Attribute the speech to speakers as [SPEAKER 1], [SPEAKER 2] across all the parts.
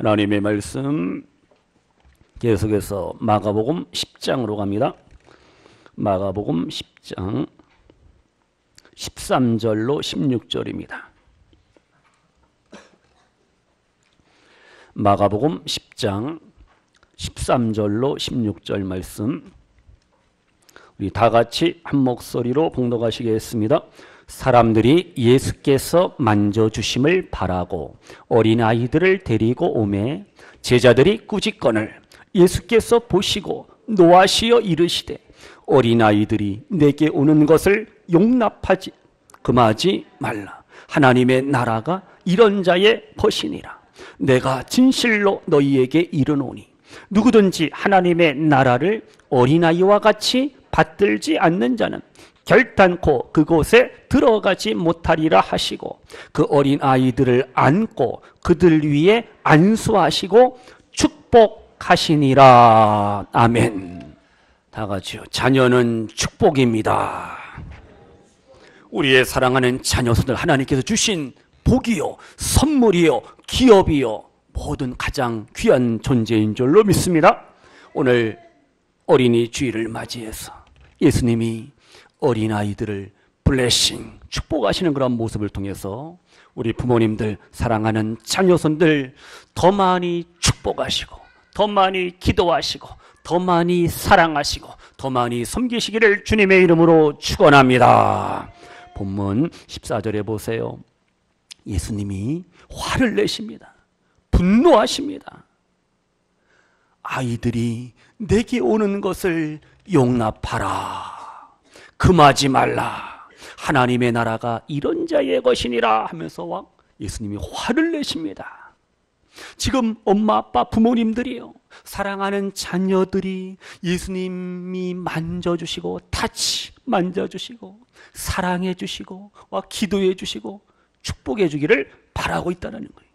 [SPEAKER 1] 하나님의 말씀 계속해서 마가복음 10장으로 갑니다. 마가복음 10장 13절로 16절입니다. 마가복음 10장 13절로 16절 말씀 우리 다 같이 한 목소리로 봉독하시겠습니다. 사람들이 예수께서 만져주심을 바라고 어린아이들을 데리고 오매 제자들이 꾸짖거늘 예수께서 보시고 노하시어 이르시되 어린아이들이 내게 오는 것을 용납하지 금하지 말라. 하나님의 나라가 이런 자의 것이니라. 내가 진실로 너희에게 이르노니 누구든지 하나님의 나라를 어린아이와 같이 받들지 않는 자는 결단코 그곳에 들어가지 못하리라 하시고 그 어린아이들을 안고 그들 위에 안수하시고 축복하시니라. 아멘. 다 같이요. 자녀는 축복입니다. 우리의 사랑하는 자녀들 하나님께서 주신 복이요, 선물이요, 기업이요, 모든 가장 귀한 존재인 줄로 믿습니다. 오늘 어린이 주일을 맞이해서 예수님이 어린아이들을 블레싱, 축복하시는 그런 모습을 통해서 우리 부모님들, 사랑하는 자녀손들 더 많이 축복하시고 더 많이 기도하시고 더 많이 사랑하시고 더 많이 섬기시기를 주님의 이름으로 축원합니다. 본문 14절에 보세요. 예수님이 화를 내십니다. 분노하십니다. 아이들이 내게 오는 것을 용납하라. 금하지 말라. 하나님의 나라가 이런 자의 것이니라 하면서 예수님이 화를 내십니다. 지금 엄마 아빠 부모님들이요, 사랑하는 자녀들이 예수님이 만져주시고 타치 만져주시고 사랑해주시고 기도해 주시고 축복해 주기를 바라고 있다는 거예요.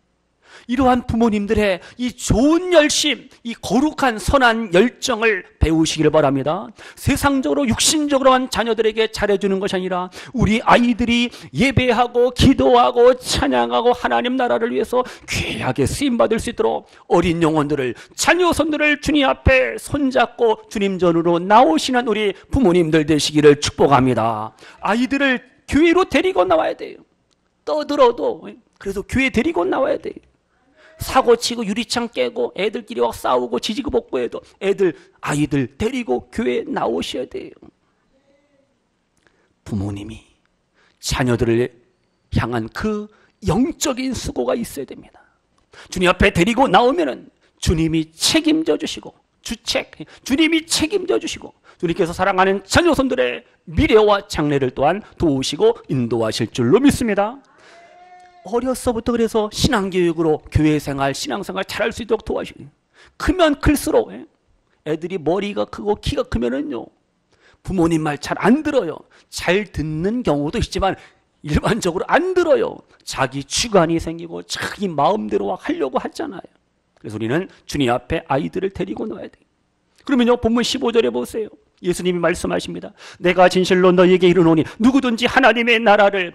[SPEAKER 1] 이러한 부모님들의 이 좋은 열심, 이 거룩한 선한 열정을 배우시기를 바랍니다. 세상적으로 육신적으로 한 자녀들에게 잘해주는 것이 아니라 우리 아이들이 예배하고 기도하고 찬양하고 하나님 나라를 위해서 귀하게 쓰임받을 수 있도록 어린 영혼들을, 자녀손들을 주님 앞에 손잡고 주님 전으로 나오시는 우리 부모님들 되시기를 축복합니다. 아이들을 교회로 데리고 나와야 돼요. 떠들어도 그래서 교회 데리고 나와야 돼요. 사고치고 유리창 깨고 애들끼리 싸우고 지지고 볶고 해도 아이들 데리고 교회에 나오셔야 돼요. 부모님이 자녀들을 향한 그 영적인 수고가 있어야 됩니다. 주님 앞에 데리고 나오면은 주님이 책임져 주시고 주님이 책임져 주시고 주님께서 사랑하는 자녀손들의 미래와 장래를 또한 도우시고 인도하실 줄로 믿습니다. 어려서부터 그래서 신앙교육으로 교회생활, 신앙생활 잘할 수 있도록 도와주세요. 크면 클수록 애들이 머리가 크고 키가 크면은요 부모님 말 잘 안 들어요. 잘 듣는 경우도 있지만 일반적으로 안 들어요. 자기 주관이 생기고 자기 마음대로 하려고 하잖아요. 그래서 우리는 주님 앞에 아이들을 데리고 나와야 돼요. 그러면요 본문 15절에 보세요. 예수님이 말씀하십니다. 내가 진실로 너희에게 이르노니 누구든지 하나님의 나라를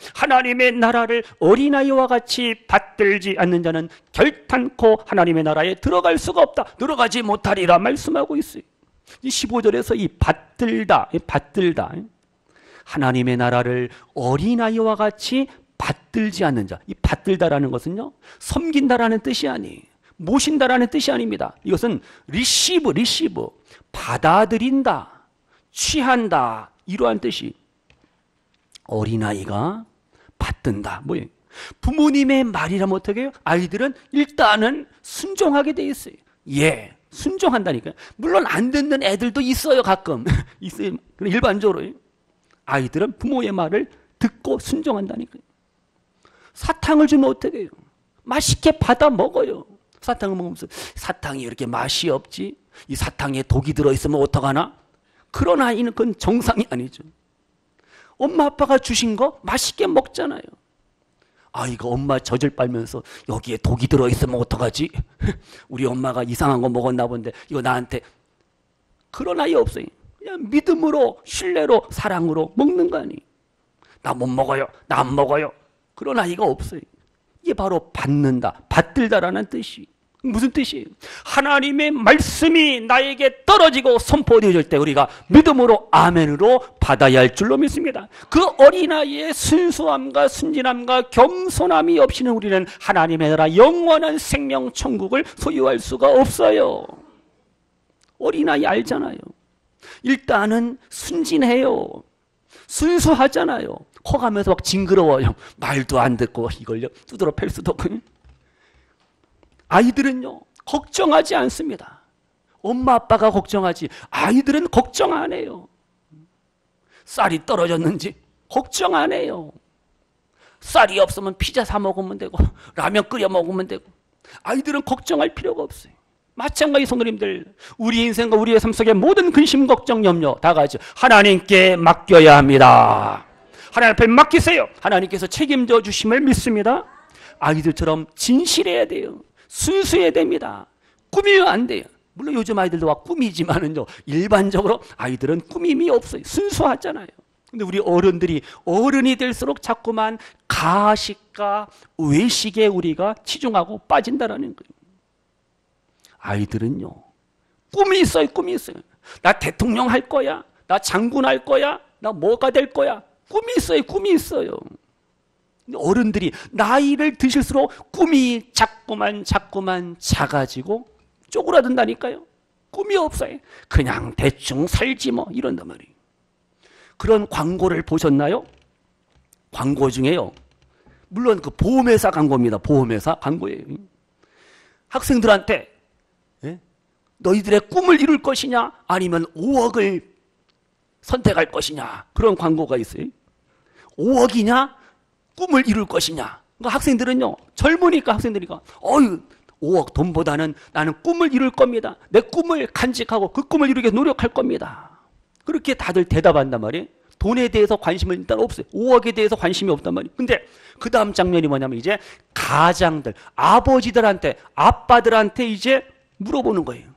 [SPEAKER 1] 어린아이와 같이 받들지 않는 자는 결단코 하나님의 나라에 들어갈 수가 없다. 들어가지 못하리라 말씀하고 있어요. 이 15절에서 이 받들다 하나님의 나라를 어린아이와 같이 받들지 않는 자, 이 받들다라는 것은요 섬긴다라는 뜻이 아니에요. 모신다라는 뜻이 아닙니다. 이것은 리시브 받아들인다, 취한다, 이러한 뜻이. 어린아이가 받든다. 뭐예요? 부모님의 말이라면 어떻게 해요? 아이들은 일단은 순종하게 돼 있어요. 예, 순종한다니까요. 물론 안 듣는 애들도 있어요, 가끔. 있어요. 일반적으로 아이들은 부모의 말을 듣고 순종한다니까요. 사탕을 주면 어떻게 해요? 맛있게 받아 먹어요. 사탕을 먹으면서 사탕이 이렇게 맛이 없지? 이 사탕에 독이 들어있으면 어떡하나? 그런 아이는 그건 정상이 아니죠. 엄마 아빠가 주신 거 맛있게 먹잖아요. 아이가 엄마 젖을 빨면서 여기에 독이 들어있으면 어떡하지? 우리 엄마가 이상한 거 먹었나 본데 이거 나한테. 그런 아이 없어요. 그냥 믿음으로, 신뢰로, 사랑으로 먹는 거 아니에요. 나 못 먹어요, 나 안 먹어요, 그런 아이가 없어요. 이게 바로 받는다, 받들다라는 뜻이. 무슨 뜻이에요? 하나님의 말씀이 나에게 떨어지고 선포되어질 때 우리가 믿음으로 아멘으로 받아야 할 줄로 믿습니다. 그 어린아이의 순수함과 순진함과 겸손함이 없이는 우리는 하나님의 나라 영원한 생명 천국을 소유할 수가 없어요. 어린아이 알잖아요. 일단은 순진해요. 순수하잖아요. 커가면서 막 징그러워요. 말도 안 듣고 이걸요 두드러 팰 수도 없고. 아이들은요 걱정하지 않습니다. 엄마 아빠가 걱정하지 아이들은 걱정 안 해요. 쌀이 떨어졌는지 걱정 안 해요. 쌀이 없으면 피자 사 먹으면 되고 라면 끓여 먹으면 되고 아이들은 걱정할 필요가 없어요. 마찬가지 성도님들, 우리 인생과 우리의 삶 속에 모든 근심, 걱정, 염려 다 가지고 하나님께 맡겨야 합니다. 하나님 앞에 맡기세요. 하나님께서 책임져 주심을 믿습니다. 아이들처럼 진실해야 돼요. 순수해야 됩니다. 꾸미면 안 돼요. 물론 요즘 아이들도 와 꾸미지만은요 일반적으로 아이들은 꾸밈이 없어요. 순수하잖아요. 근데 우리 어른들이 어른이 될수록 자꾸만 가식과 외식에 우리가 치중하고 빠진다라는 거예요. 아이들은요 꿈이 있어요. 꿈이 있어요. 나 대통령 할 거야. 나 장군 할 거야. 나 뭐가 될 거야. 꿈이 있어요. 꿈이 있어요. 어른들이 나이를 드실수록 꿈이 자꾸만 작아지고 쪼그라든다니까요. 꿈이 없어요. 그냥 대충 살지 뭐 이런단 말이에요. 그런 광고를 보셨나요? 광고 중에요 물론 그 보험회사 광고입니다. 보험회사 광고예요. 학생들한테 너희들의 꿈을 이룰 것이냐 아니면 5억을 선택할 것이냐 그런 광고가 있어요. 5억이냐 꿈을 이룰 것이냐. 그러니까 학생들은요 젊으니까 학생들이니까 5억 돈보다는 나는 꿈을 이룰 겁니다. 내 꿈을 간직하고 그 꿈을 이루기 위해 노력할 겁니다. 그렇게 다들 대답한단 말이에요. 돈에 대해서 관심은 일단 없어요. 5억에 대해서 관심이 없단 말이에요. 근데 그 다음 장면이 뭐냐면 이제 가장들, 아버지들한테, 아빠들한테 이제 물어보는 거예요.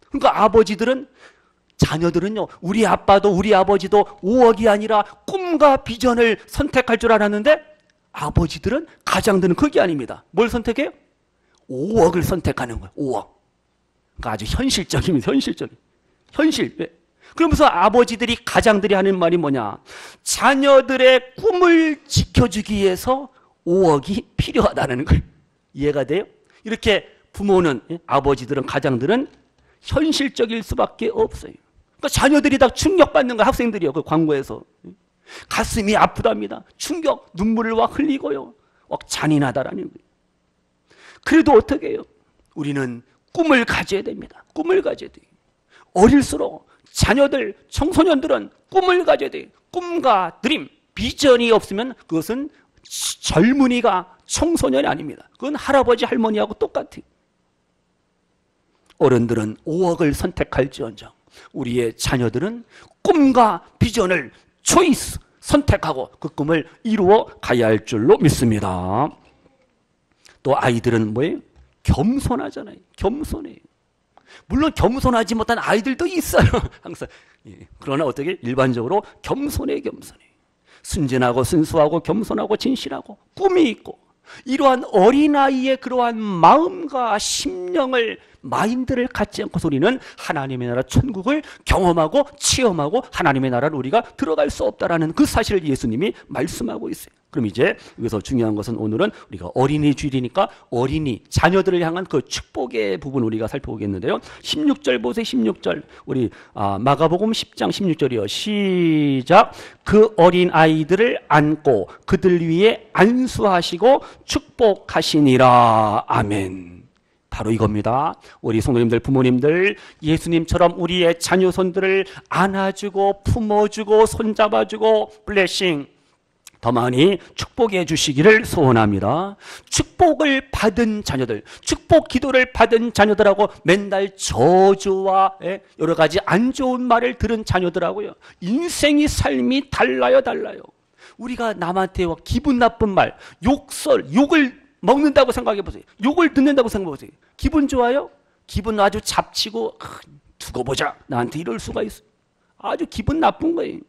[SPEAKER 1] 그러니까 아버지들은, 자녀들은요 우리 아빠도 우리 아버지도 5억이 아니라 꿈과 비전을 선택할 줄 알았는데 아버지들은, 가장들은 그게 아닙니다. 뭘 선택해요? 5억을 선택하는 거예요. 5억. 그러니까 아주 현실적입니다. 현실. 왜? 그러면서 아버지들이, 가장들이 하는 말이 뭐냐? 자녀들의 꿈을 지켜주기 위해서 5억이 필요하다는 거예요. 이해가 돼요? 이렇게 부모는, 아버지들은, 가장들은 현실적일 수밖에 없어요. 그러니까 자녀들이 다 충격받는 거예요. 학생들이요. 그 광고에서. 가슴이 아프답니다. 충격, 눈물을 막 흘리고요. 막 잔인하다라는 거예요. 그래도 어떻게 해요? 우리는 꿈을 가져야 됩니다. 꿈을 가져야 돼요. 어릴수록 자녀들, 청소년들은 꿈을 가져야 돼요. 꿈과 드림, 비전이 없으면 그것은 젊은이가 청소년이 아닙니다. 그건 할아버지, 할머니하고 똑같아요. 어른들은 5억을 선택할지언정 우리의 자녀들은 꿈과 비전을 초이스, 선택하고 그 꿈을 이루어 가야 할 줄로 믿습니다. 또 아이들은 뭐예요? 겸손하잖아요. 겸손해요. 물론 겸손하지 못한 아이들도 있어요. 항상. 그러나 어떻게? 일반적으로 겸손해. 순진하고 순수하고 겸손하고 진실하고 꿈이 있고 이러한 어린아이의 그러한 마음과 심령을, 마인드를 갖지 않고서 우리는 하나님의 나라 천국을 경험하고 체험하고 하나님의 나라를 우리가 들어갈 수 없다라는 그 사실을 예수님이 말씀하고 있어요. 그럼 이제 여기서 중요한 것은 오늘은 우리가 어린이 주일이니까 어린이, 자녀들을 향한 그 축복의 부분 우리가 살펴보겠는데요. 16절 보세요. 16절. 우리 마가복음 10장 16절이요. 시작. 그 어린 아이들을 안고 그들 위에 안수하시고 축복하시니라. 아멘. 바로 이겁니다. 우리 성도님들, 부모님들, 예수님처럼 우리의 자녀손들을 안아주고 품어주고 손잡아주고 블레싱, 더 많이 축복해 주시기를 소원합니다. 축복을 받은 자녀들, 축복 기도를 받은 자녀들하고 맨날 저주와 여러 가지 안 좋은 말을 들은 자녀들하고요, 인생의 삶이 달라요. 우리가 남한테 기분 나쁜 말, 욕을 먹는다고 생각해 보세요. 욕을 듣는다고 생각해 보세요. 기분 좋아요? 기분 아주 잡치고 두고 보자. 나한테 이럴 수가 있어. 아주 기분 나쁜 거예요.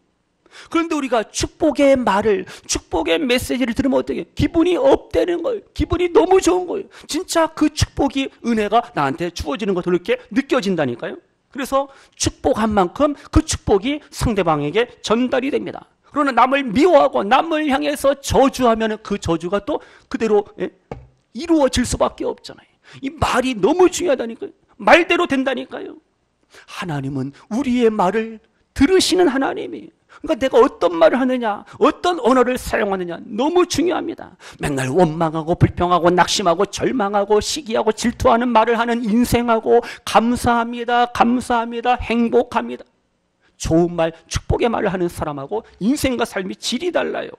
[SPEAKER 1] 그런데 우리가 축복의 말을, 축복의 메시지를 들으면 어떻게? 기분이 업되는 거예요. 기분이 너무 좋은 거예요. 진짜 그 축복이, 은혜가 나한테 주어지는 것으로 이렇게 느껴진다니까요. 그래서 축복한 만큼 그 축복이 상대방에게 전달이 됩니다. 그러나 남을 미워하고 남을 향해서 저주하면 그 저주가 또 그대로 이루어질 수밖에 없잖아요. 이 말이 너무 중요하다니까요. 말대로 된다니까요. 하나님은 우리의 말을 들으시는 하나님이에요. 그러니까 내가 어떤 말을 하느냐, 어떤 언어를 사용하느냐 너무 중요합니다. 맨날 원망하고 불평하고 낙심하고 절망하고 시기하고 질투하는 말을 하는 인생하고 감사합니다, 감사합니다, 행복합니다, 좋은 말, 축복의 말을 하는 사람하고 인생과 삶이 질이 달라요.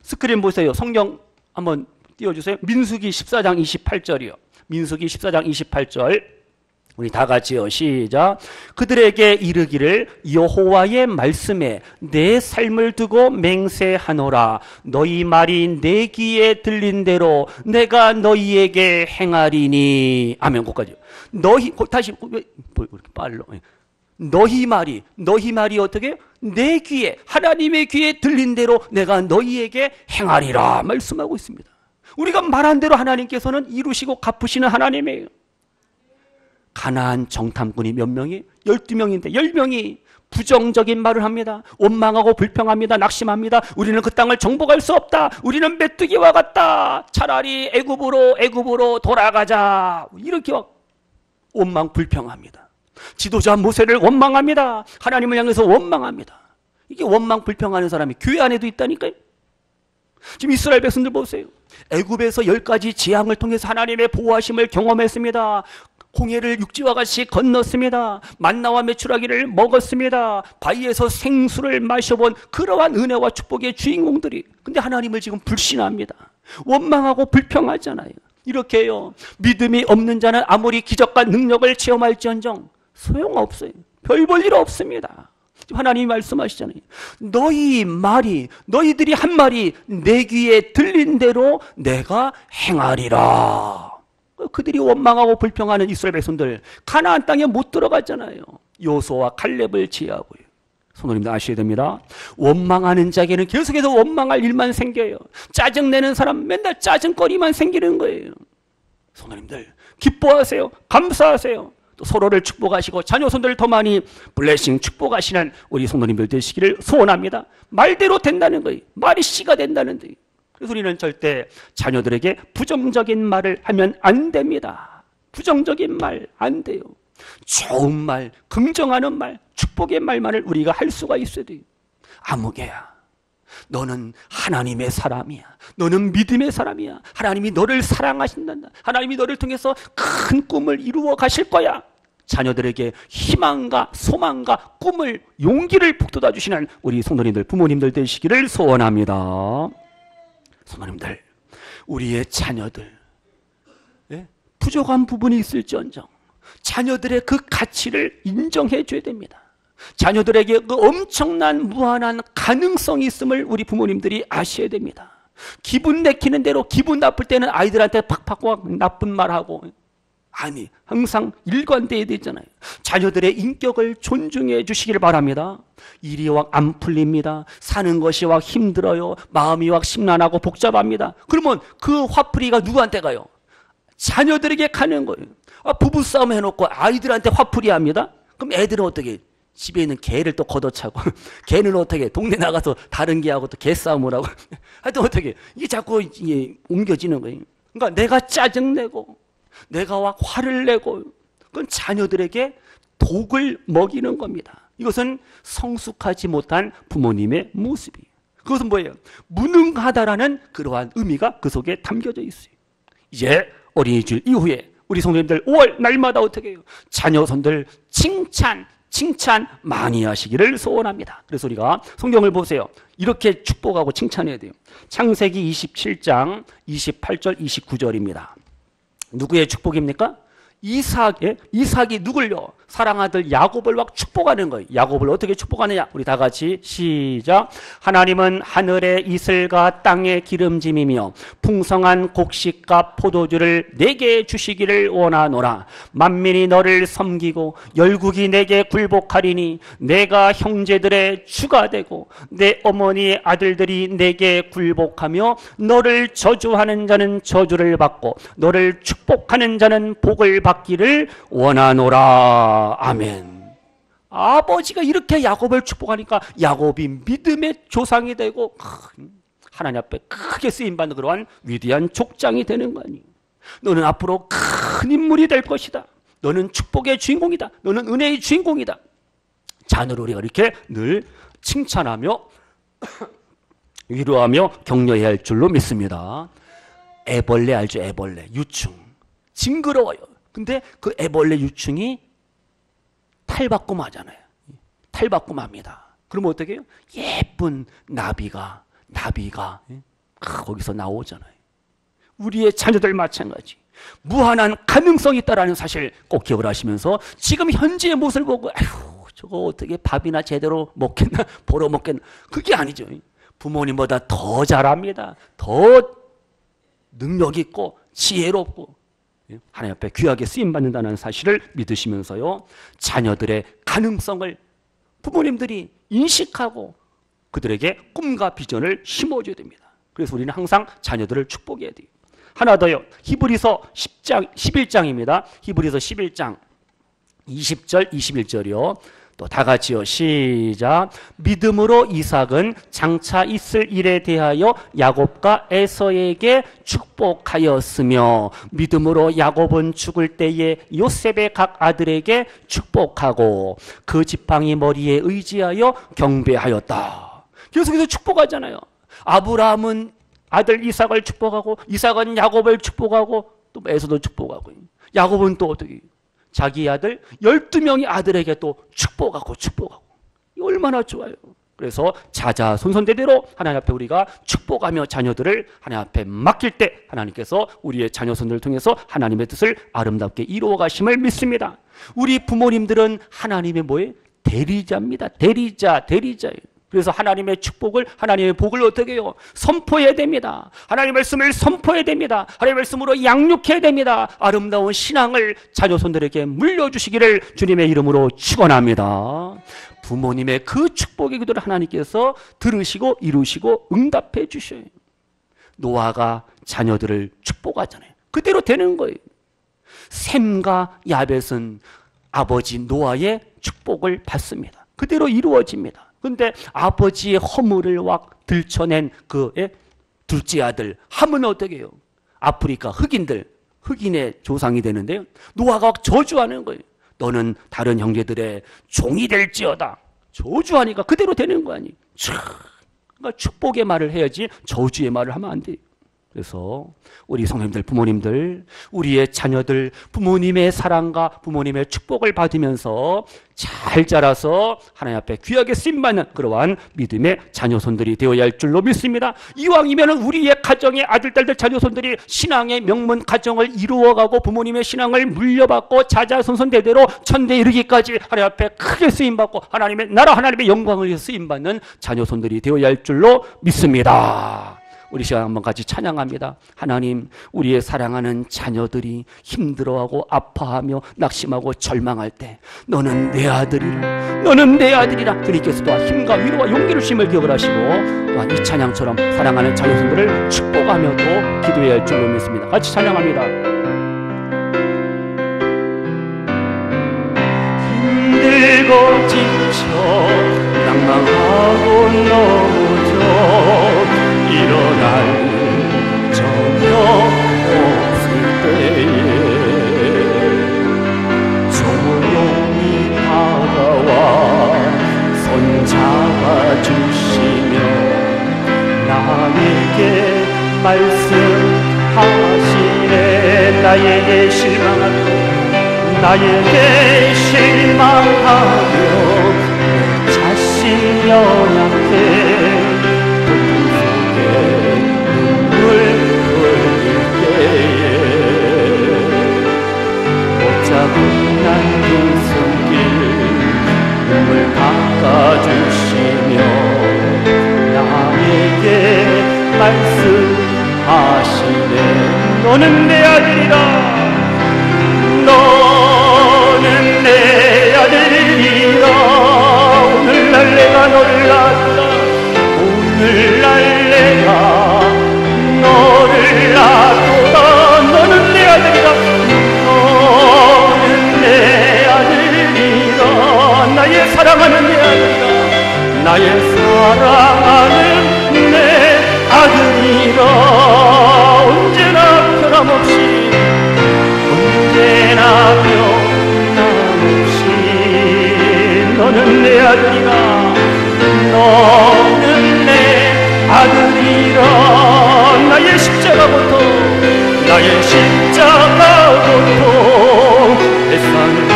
[SPEAKER 1] 스크린 보세요. 성경 한번 띄워주세요. 민수기 14장 28절이요. 민수기 14장 28절. 우리 다 같이요. 시작. 그들에게 이르기를 여호와의 말씀에 내 삶을 두고 맹세하노라. 너희 말이 내 귀에 들린 대로 내가 너희에게 행하리니. 아멘. 거기까지. 너희, 다시, 왜 이렇게 빨라? 너희 말이 어떻게? 내 귀에, 하나님의 귀에 들린 대로 내가 너희에게 행하리라. 말씀하고 있습니다. 우리가 말한 대로 하나님께서는 이루시고 갚으시는 하나님이에요. 가나안 정탐꾼이 몇 명이? 12명인데 10명이 부정적인 말을 합니다. 원망하고 불평합니다. 낙심합니다. 우리는 그 땅을 정복할 수 없다. 우리는 메뚜기와 같다. 차라리 애굽으로 돌아가자. 이렇게 원망 불평합니다. 지도자 모세를 원망합니다. 하나님을 향해서 원망합니다. 이게 원망 불평하는 사람이 교회 안에도 있다니까요. 지금 이스라엘 백성들 보세요. 애굽에서 10가지 재앙을 통해서 하나님의 보호하심을 경험했습니다. 홍해를 육지와 같이 건넜습니다. 만나와 메추라기를 먹었습니다. 바위에서 생수를 마셔본 그러한 은혜와 축복의 주인공들이, 근데 하나님을 지금 불신합니다. 원망하고 불평하잖아요. 이렇게 해요. 믿음이 없는 자는 아무리 기적과 능력을 체험할지언정 소용없어요. 별 볼 일 없습니다. 하나님이 말씀하시잖아요. 너희들이 한 말이 내 귀에 들린 대로 내가 행하리라. 그들이 원망하고 불평하는 이스라엘 백성들 가나안 땅에 못 들어갔잖아요. 여호수아와 칼렙을 제하고요. 성도님들 아셔야 됩니다. 원망하는 자에게는 계속해서 원망할 일만 생겨요. 짜증내는 사람 맨날 짜증거리만 생기는 거예요. 성도님들 기뻐하세요. 감사하세요. 또 서로를 축복하시고 자녀손들을 더 많이 블레싱 축복하시는 우리 성도님들 되시기를 소원합니다. 말대로 된다는 거예요. 말이 씨가 된다는 거예요. 그래서 우리는 절대 자녀들에게 부정적인 말을 하면 안 됩니다. 부정적인 말 안 돼요. 좋은 말, 긍정하는 말, 축복의 말만을 우리가 할 수가 있어야 돼요. 아무개야, 너는 하나님의 사람이야. 너는 믿음의 사람이야. 하나님이 너를 사랑하신단다. 하나님이 너를 통해서 큰 꿈을 이루어 가실 거야. 자녀들에게 희망과 소망과 꿈을, 용기를 북돋아 주시는 우리 성도님들, 부모님들 되시기를 소원합니다. 성도님들, 우리의 자녀들 부족한 부분이 있을지언정 자녀들의 그 가치를 인정해 줘야 됩니다. 자녀들에게 그 엄청난 무한한 가능성이 있음을 우리 부모님들이 아셔야 됩니다. 기분 내키는 대로, 기분 나쁠 때는 아이들한테 팍팍 나쁜 말하고, 아니, 항상 일관되어야 되잖아요. 자녀들의 인격을 존중해 주시길 바랍니다. 일이 막 안 풀립니다. 사는 것이 막 힘들어요. 마음이 막 심란하고 복잡합니다. 그러면 그 화풀이가 누구한테 가요? 자녀들에게 가는 거예요. 부부싸움 해놓고 아이들한테 화풀이 합니다. 그럼 애들은 어떻게? 집에 있는 개를 또 걷어차고, 개는 어떻게? 동네 나가서 다른 개하고 또 개싸움을 하고, 하여튼 어떻게? 이게 자꾸 이게 옮겨지는 거예요. 그러니까 내가 짜증내고, 내가 막 화를 내고, 그건 자녀들에게 독을 먹이는 겁니다. 이것은 성숙하지 못한 부모님의 모습이에요. 그것은 뭐예요? 무능하다라는 그러한 의미가 그 속에 담겨져 있어요. 이제 어린이집 이후에 우리 성도님들 5월 날마다 어떻게 해요? 자녀손들 칭찬 많이 하시기를 소원합니다. 그래서 우리가 성경을 보세요. 이렇게 축복하고 칭찬해야 돼요. 창세기 27장 28절 29절입니다. 누구의 축복입니까? 이삭이 누굴요? 사랑아들 야곱을 막 축복하는 거예요. 야곱을 어떻게 축복하느냐? 우리 다 같이 시작. 하나님은 하늘의 이슬과 땅의 기름짐이며 풍성한 곡식과 포도주를 내게 주시기를 원하노라. 만민이 너를 섬기고 열국이 내게 굴복하리니 내가 형제들의 주가 되고 내 어머니의 아들들이 내게 굴복하며 너를 저주하는 자는 저주를 받고 너를 축복하는 자는 복을 받기를 원하노라. 아멘. 아버지가 이렇게 야곱을 축복하니까 야곱이 믿음의 조상이 되고 하나님 앞에 크게 쓰임받는 그러한 위대한 족장이 되는 거 아니에요. 너는 앞으로 큰 인물이 될 것이다. 너는 축복의 주인공이다. 너는 은혜의 주인공이다. 자녀를 우리가 이렇게 늘 칭찬하며 위로하며 격려해야 할 줄로 믿습니다. 애벌레 알죠? 애벌레 유충 징그러워요. 근데 그 애벌레 유충이 탈바꿈하잖아요. 탈바꿈합니다. 그러면 어떻게 해요? 예쁜 나비가 거기서 나오잖아요. 우리의 자녀들 마찬가지. 무한한 가능성이 있다는 사실 꼭 기억을 하시면서 지금 현재의 모습을 보고 아휴 저거 어떻게 밥이나 제대로 먹겠나 벌어 먹겠나 그게 아니죠. 부모님보다 더 잘합니다. 더 능력 있고 지혜롭고 하나님 앞에 귀하게 쓰임받는다는 사실을 믿으시면서요. 자녀들의 가능성을 부모님들이 인식하고 그들에게 꿈과 비전을 심어줘야 됩니다. 그래서 우리는 항상 자녀들을 축복해야 돼요. 하나 더요. 히브리서 11장입니다. 히브리서 11장 20절 21절이요. 또 다 같이요. 시작. 믿음으로 이삭은 장차 있을 일에 대하여 야곱과 에서에게 축복하였으며 믿음으로 야곱은 죽을 때에 요셉의 각 아들에게 축복하고 그 지팡이 머리에 의지하여 경배하였다. 계속해서 축복하잖아요. 아브라함은 아들 이삭을 축복하고 이삭은 야곱을 축복하고 또 에서도 축복하고 야곱은 또 어떻게 자기 아들 12명의 아들에게 또 축복하고 이거 얼마나 좋아요. 그래서 자자손손대대로 하나님 앞에 우리가 축복하며 자녀들을 하나님 앞에 맡길 때 하나님께서 우리의 자녀손들을 통해서 하나님의 뜻을 아름답게 이루어 가심을 믿습니다. 우리 부모님들은 하나님의 뭐예요? 대리자입니다. 대리자예요. 그래서 하나님의 축복을 하나님의 복을 어떻게 해요? 선포해야 됩니다. 하나님의 말씀을 선포해야 됩니다. 하나님의 말씀으로 양육해야 됩니다. 아름다운 신앙을 자녀손들에게 물려주시기를 주님의 이름으로 축원합니다. 부모님의 그 축복의 기도를 하나님께서 들으시고 이루시고 응답해 주셔요. 노아가 자녀들을 축복하잖아요. 그대로 되는 거예요. 셈과 야벳은 아버지 노아의 축복을 받습니다. 그대로 이루어집니다. 그런데 아버지의 허물을 막 들춰낸 그의 둘째 아들 함은 어떻게 해요? 아프리카 흑인의 조상이 되는데요. 노아가 저주하는 거예요. 너는 다른 형제들의 종이 될지어다. 저주하니까 그대로 되는 거 아니에요. 그러니까 축복의 말을 해야지 저주의 말을 하면 안 돼요. 그래서 우리 성도님들, 부모님들, 우리의 자녀들 부모님의 사랑과 부모님의 축복을 받으면서 잘 자라서 하나님 앞에 귀하게 쓰임받는 그러한 믿음의 자녀손들이 되어야 할 줄로 믿습니다. 이왕이면 우리의 가정의 아들, 딸들, 자녀손들이 신앙의 명문 가정을 이루어가고 부모님의 신앙을 물려받고 자자손손 대대로 천대에 이르기까지 하나님 앞에 크게 쓰임받고 하나님의 나라, 하나님의 영광을 위해 쓰임받는 자녀손들이 되어야 할 줄로 믿습니다. 우리 시간 한번 같이 찬양합니다. 하나님, 우리의 사랑하는 자녀들이 힘들어하고 아파하며 낙심하고 절망할 때 너는 내 아들이라, 너는 내 아들이라 주님께서 또한 힘과 위로와 용기를 주심을 기억을 하시고 또한 이 찬양처럼 사랑하는 자녀들을 축복하며 또 기도해야 할 줄로 믿습니다. 같이 찬양합니다. 힘들고 지쳐 낭망하고 넘어져 일어날 저녁 없을 때에 조용히 다가와 손 잡아주시며 나에게 말씀하시네. 나에게 실망하며 자신 연약해 눈물 흘릴 때에 못 잡은 난 두 손 너는 내 아들이라. 너는 내 아들이라. 오늘날 내가 너를 낳았다. 오늘날 내가 너를 낳았다. 너는 내 아들이라. 너는 내 아들이라. 나의 사랑하는 내 아들이라. 나의 사랑하는 내 아들이라. 언제나 변함없이 언제나 변함없이 너는 내 아들이라. 너는 내 아들이라. 나의 십자가 고통 나의 십자가 고통 애써 그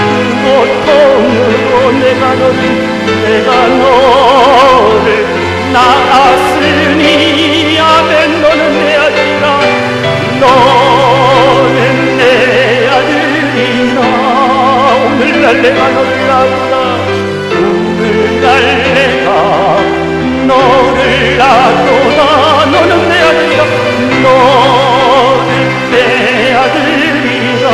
[SPEAKER 1] 고통으로 내가 너를 낳았으니 아멘. 너는 내 아들이라. 너는 내 아들이라. 오늘날 내가 너를 낳았다. 오늘날 내가 너를 낳았다. 너는 내 아들이라. 너는 내 아들이라.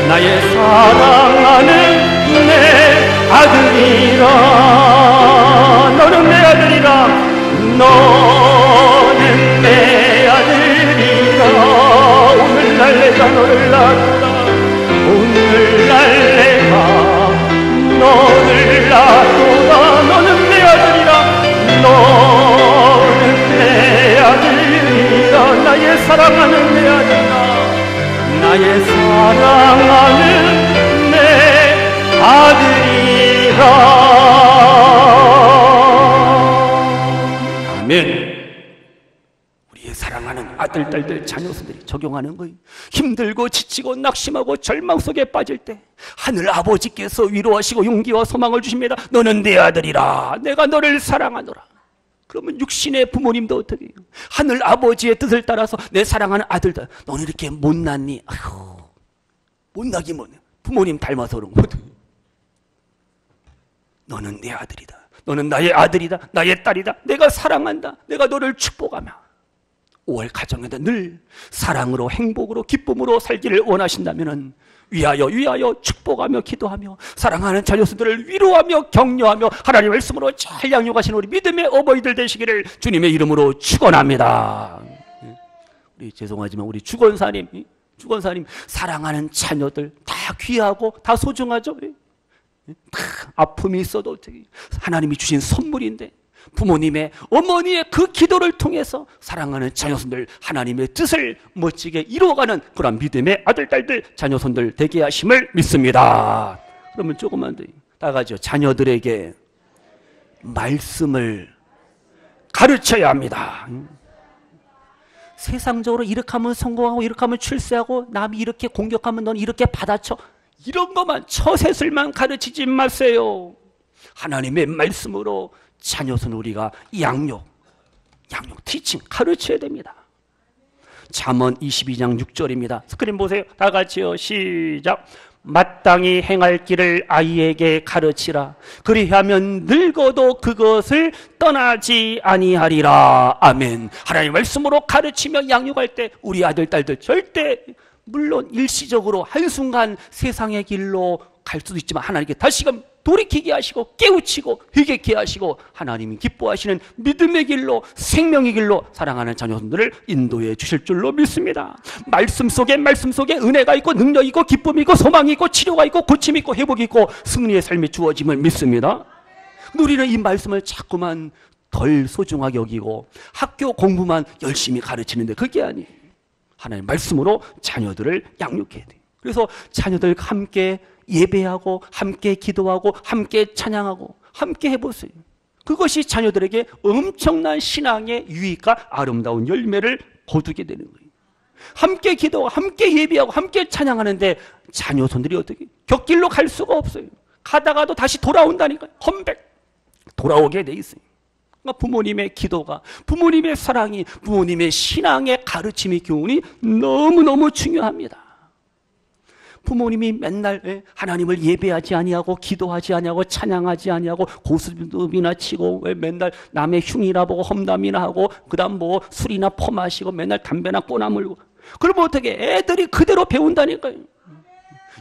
[SPEAKER 1] 나의 사랑하는 내 아들이라. 너는 내 아들이라. 너는 내 아들이라. 오늘날 내가 너를 낳았다. 오늘날 내가 너를 낳았다. 너는 내 아들이라. 너는 내 아들이라. 나의 사랑하는 내 아들이라. 나의 사랑하는 내 아들이라. 아멘. 우리의 사랑하는 아들, 딸들, 자녀들이 적용하는 거예요. 힘들고 지치고 낙심하고 절망 속에 빠질 때 하늘 아버지께서 위로하시고 용기와 소망을 주십니다. 너는 내 아들이라. 내가 너를 사랑하노라. 그러면 육신의 부모님도 어떻게 해요? 하늘 아버지의 뜻을 따라서 내 사랑하는 아들들, 너는 이렇게 못났니? 아휴, 못나기 뭐네. 부모님 닮아서 그런 거거든. 너는 내 아들이다. 너는 나의 아들이다. 나의 딸이다. 내가 사랑한다. 내가 너를 축복하며 5월 가정에도 늘 사랑으로 행복으로 기쁨으로 살기를 원하신다면 위하여 축복하며 기도하며 사랑하는 자녀들을 위로하며 격려하며 하나님의 말씀으로 잘 양육하신 우리 믿음의 어버이들 되시기를 주님의 이름으로 축원합니다. 우리 죄송하지만 우리 주권사님 사랑하는 자녀들 다 귀하고 다 소중하죠. 다 아픔이 있어도 어떻게 하나님이 주신 선물인데 부모님의 어머니의 그 기도를 통해서 사랑하는 자녀손들 하나님의 뜻을 멋지게 이루어가는 그런 믿음의 아들, 딸들, 자녀손들 되게 하심을 믿습니다. 그러면 조금만 더 나가죠. 자녀들에게 말씀을 가르쳐야 합니다. 세상적으로 이렇게 하면 성공하고 이렇게 하면 출세하고 남이 이렇게 공격하면 넌 이렇게 받아쳐, 이런 것만 처세술만 가르치지 마세요. 하나님의 말씀으로 자녀선 우리가 양육, 티칭 가르쳐야 됩니다. 잠언 22장 6절입니다. 스크린 보세요. 다 같이요. 시작. 마땅히 행할 길을 아이에게 가르치라. 그리하면 늙어도 그것을 떠나지 아니하리라. 아멘. 하나님의 말씀으로 가르치며 양육할 때 우리 아들, 딸들 절대 물론 일시적으로 한순간 세상의 길로 갈 수도 있지만 하나님께 다시금 돌이키게 하시고 깨우치고 회개케 하시고 하나님이 기뻐하시는 믿음의 길로 생명의 길로 사랑하는 자녀들을 인도해 주실 줄로 믿습니다. 말씀 속에 은혜가 있고 능력이 있고 기쁨이 있고 소망이 있고 치료가 있고 고침이 있고 회복이 있고 승리의 삶이 주어짐을 믿습니다. 근데 우리는 이 말씀을 자꾸만 덜 소중하게 여기고 학교 공부만 열심히 가르치는데 그게 아니에요. 하나님의 말씀으로 자녀들을 양육해야 돼요. 그래서 자녀들과 함께 예배하고 함께 기도하고 함께 찬양하고 함께 해보세요. 그것이 자녀들에게 엄청난 신앙의 유익과 아름다운 열매를 거두게 되는 거예요. 함께 기도하고 함께 예배하고 함께 찬양하는데 자녀손들이 어떻게 곁길로 갈 수가 없어요. 가다가도 다시 돌아온다니까요. 컴백 돌아오게 돼 있어요. 그러니까 부모님의 기도가, 부모님의 사랑이, 부모님의 신앙의 가르침이 교훈이 너무너무 중요합니다. 부모님이 맨날 하나님을 예배하지 아니하고 기도하지 아니하고 찬양하지 아니하고 고스톱이나 치고 왜 맨날 남의 흉이나 보고 험담이나 하고 그다음 뭐 술이나 퍼마시고 맨날 담배나 꼬나 물고 그러면 어떻게 애들이 그대로 배운다니까요.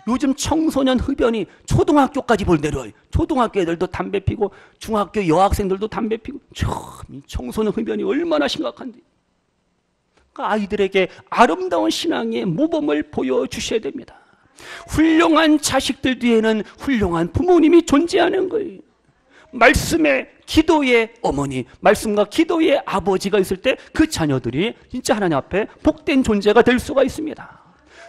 [SPEAKER 1] 요즘 청소년 흡연이 초등학교까지 볼 내려와요. 초등학교 애들도 담배 피고 중학교 여학생들도 담배 피고 청소년 흡연이 얼마나 심각한데. 그러니까 아이들에게 아름다운 신앙의 모범을 보여주셔야 됩니다. 훌륭한 자식들 뒤에는 훌륭한 부모님이 존재하는 거예요. 말씀의 기도의 어머니, 말씀과 기도의 아버지가 있을 때 그 자녀들이 진짜 하나님 앞에 복된 존재가 될 수가 있습니다.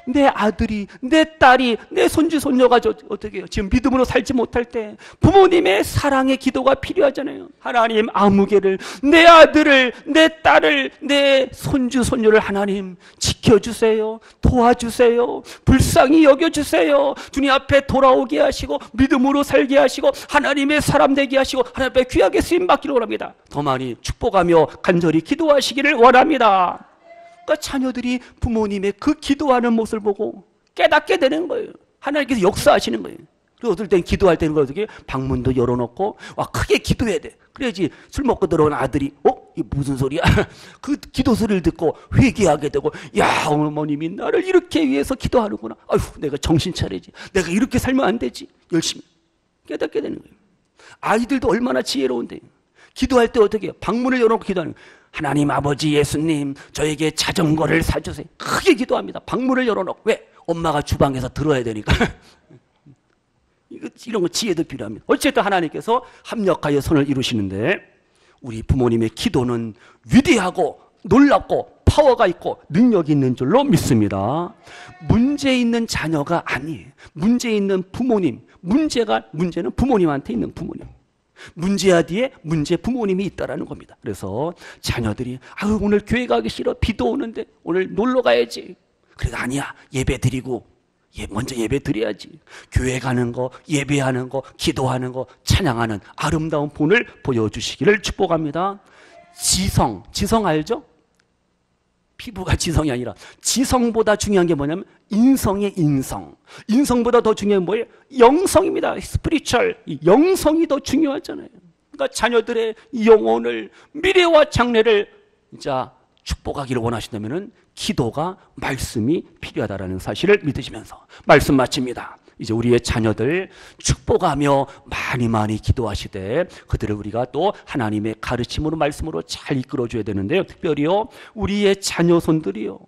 [SPEAKER 1] 내 아들이, 내 딸이, 내 손주, 손녀가 어떻게 해요? 지금 믿음으로 살지 못할 때 부모님의 사랑의 기도가 필요하잖아요. 하나님 아무개를, 내 아들을, 내 딸을, 내 손주, 손녀를 하나님 지켜주세요. 도와주세요. 불쌍히 여겨주세요. 주님 앞에 돌아오게 하시고 믿음으로 살게 하시고 하나님의 사람 되게 하시고 하나님 앞에 귀하게 쓰임받기를 원합니다. 더 많이 축복하며 간절히 기도하시기를 원합니다. 그러니까 자녀들이 부모님의 그 기도하는 모습을 보고 깨닫게 되는 거예요. 하나님께서 역사하시는 거예요. 그리고 어떨 땐 기도할 때는 어떻게 방문도 열어놓고 와 크게 기도해야 돼. 그래야지 술 먹고 들어온 아들이 이게 무슨 소리야? 그 기도 소리를 듣고 회개하게 되고 야 어머님이 나를 이렇게 위해서 기도하는구나. 아휴 내가 정신 차려야지. 내가 이렇게 살면 안 되지. 열심히 깨닫게 되는 거예요. 아이들도 얼마나 지혜로운데 기도할 때 어떻게 해요? 방문을 열어놓고 기도하는 거예요. 하나님 아버지 예수님 저에게 자전거를 사주세요. 크게 기도합니다. 방문을 열어놓고. 왜? 엄마가 주방에서 들어야 되니까. 이런 거 지혜도 필요합니다. 어쨌든 하나님께서 합력하여 선을 이루시는데 우리 부모님의 기도는 위대하고 놀랍고 파워가 있고 능력이 있는 줄로 믿습니다. 문제 있는 자녀가 아니에요. 문제 있는 부모님. 문제는 부모님한테 있는 부모님. 문제야 뒤에 문제 부모님이 있다라는 겁니다. 그래서 자녀들이 오늘 교회 가기 싫어. 비도 오는데 오늘 놀러 가야지. 그래도 아니야. 예배 드리고 먼저 예배 드려야지. 교회 가는 거, 예배하는 거, 기도하는 거, 찬양하는 아름다운 본을 보여주시기를 축복합니다. 지성 알죠? 피부가 지성이 아니라 지성보다 중요한 게 뭐냐면 인성의 인성. 인성보다 더 중요한 게 뭐예요? 영성입니다. 스피리추얼. 영성이 더 중요하잖아요. 그러니까 자녀들의 영혼을 미래와 장래를 진짜 축복하기를 원하신다면 기도가 말씀이 필요하다는 사실을 믿으시면서 말씀 마칩니다. 이제 우리의 자녀들 축복하며 많이 기도하시되 그들을 우리가 또 하나님의 가르침으로 말씀으로 잘 이끌어줘야 되는데요. 특별히요 우리의 자녀손들이요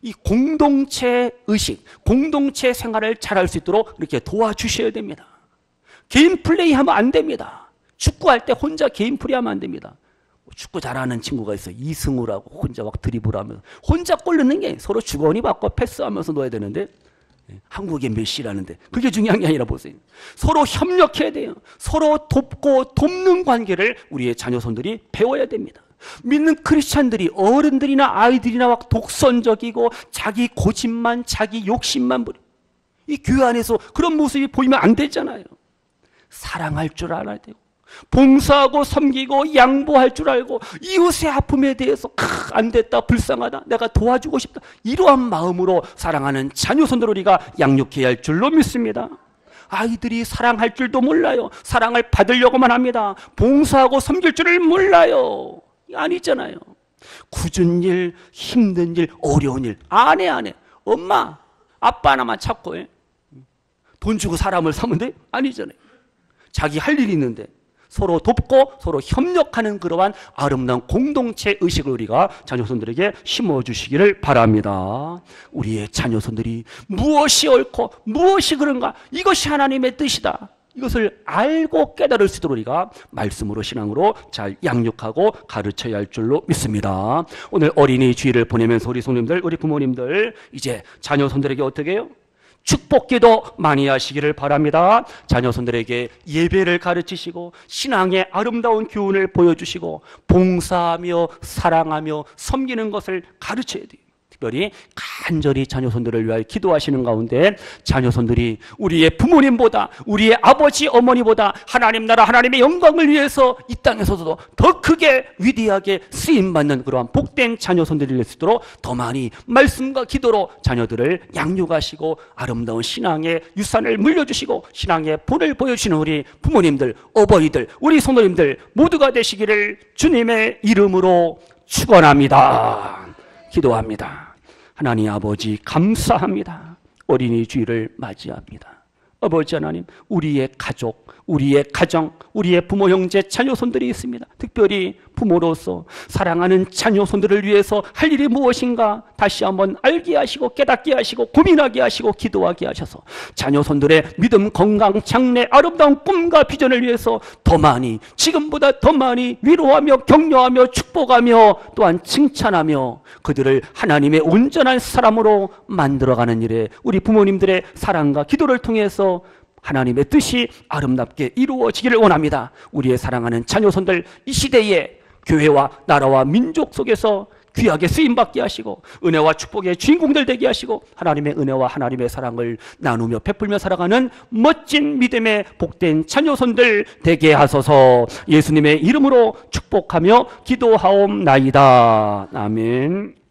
[SPEAKER 1] 이 공동체 의식, 공동체 생활을 잘할 수 있도록 이렇게 도와주셔야 됩니다. 개인 플레이하면 안 됩니다. 축구할 때 혼자 개인 플레이하면 안 됩니다. 축구 잘하는 친구가 있어요. 이승우라고 혼자 막 드리블하면서 혼자 골 넣는 게 서로 주거니 받고 패스하면서 넣어야 되는데 한국의 메시라는데 그게 중요한 게 아니라 보세요. 서로 협력해야 돼요. 서로 돕고 돕는 관계를 우리의 자녀손들이 배워야 됩니다. 믿는 크리스찬들이 어른들이나 아이들이나 막 독선적이고 자기 고집만 자기 욕심만 부려. 이 교회 안에서 그런 모습이 보이면 안 되잖아요. 사랑할 줄 알아야 되고 봉사하고 섬기고 양보할 줄 알고 이웃의 아픔에 대해서 안 됐다 불쌍하다 내가 도와주고 싶다 이러한 마음으로 사랑하는 자녀손들 우리가 양육해야 할 줄로 믿습니다. 아이들이 사랑할 줄도 몰라요. 사랑을 받으려고만 합니다. 봉사하고 섬길 줄을 몰라요. 아니잖아요. 굳은 일, 힘든 일, 어려운 일 안 해. 엄마 아빠 하나만 찾고 해. 돈 주고 사람을 사면 돼? 아니잖아요. 자기 할 일이 있는데 서로 돕고 서로 협력하는 그러한 아름다운 공동체 의식을 우리가 자녀손들에게 심어주시기를 바랍니다. 우리의 자녀손들이 무엇이 옳고 무엇이 그런가 이것이 하나님의 뜻이다. 이것을 알고 깨달을 수 있도록 우리가 말씀으로 신앙으로 잘 양육하고 가르쳐야 할 줄로 믿습니다. 오늘 어린이 주일을 보내면서 우리 성도님들 우리 부모님들 이제 자녀손들에게 어떻게 해요? 축복기도 많이 하시기를 바랍니다. 자녀손들에게 예배를 가르치시고 신앙의 아름다운 교훈을 보여주시고 봉사하며 사랑하며 섬기는 것을 가르쳐야 돼요. 특별히 간절히 자녀손들을 위하여 기도하시는 가운데 자녀손들이 우리의 부모님보다 우리의 아버지 어머니보다 하나님 나라 하나님의 영광을 위해서 이 땅에서도 더 크게 위대하게 쓰임받는 그러한 복된 자녀손들이 될 수 있도록 더 많이 말씀과 기도로 자녀들을 양육하시고 아름다운 신앙의 유산을 물려주시고 신앙의 본을 보여주시는 우리 부모님들, 어버이들, 우리 성도님들 모두가 되시기를 주님의 이름으로 축원합니다. 기도합니다. 하나님 아버지 감사합니다. 어린이 주일을 맞이합니다. 아버지 하나님, 우리의 가족, 우리의 가정, 우리의 부모, 형제, 자녀손들이 있습니다. 특별히 부모로서 사랑하는 자녀손들을 위해서 할 일이 무엇인가 다시 한번 알게 하시고 깨닫게 하시고 고민하게 하시고 기도하게 하셔서 자녀손들의 믿음, 건강, 장래, 아름다운 꿈과 비전을 위해서 더 많이, 지금보다 더 많이 위로하며 격려하며 축복하며 또한 칭찬하며 그들을 하나님의 온전한 사람으로 만들어가는 일에 우리 부모님들의 사랑과 기도를 통해서 하나님의 뜻이 아름답게 이루어지기를 원합니다. 우리의 사랑하는 자녀손들 이 시대에 교회와 나라와 민족 속에서 귀하게 쓰임받게 하시고 은혜와 축복의 주인공들 되게 하시고 하나님의 은혜와 하나님의 사랑을 나누며 베풀며 살아가는 멋진 믿음의 복된 자녀손들 되게 하소서. 예수님의 이름으로 축복하며 기도하옵나이다. 아멘.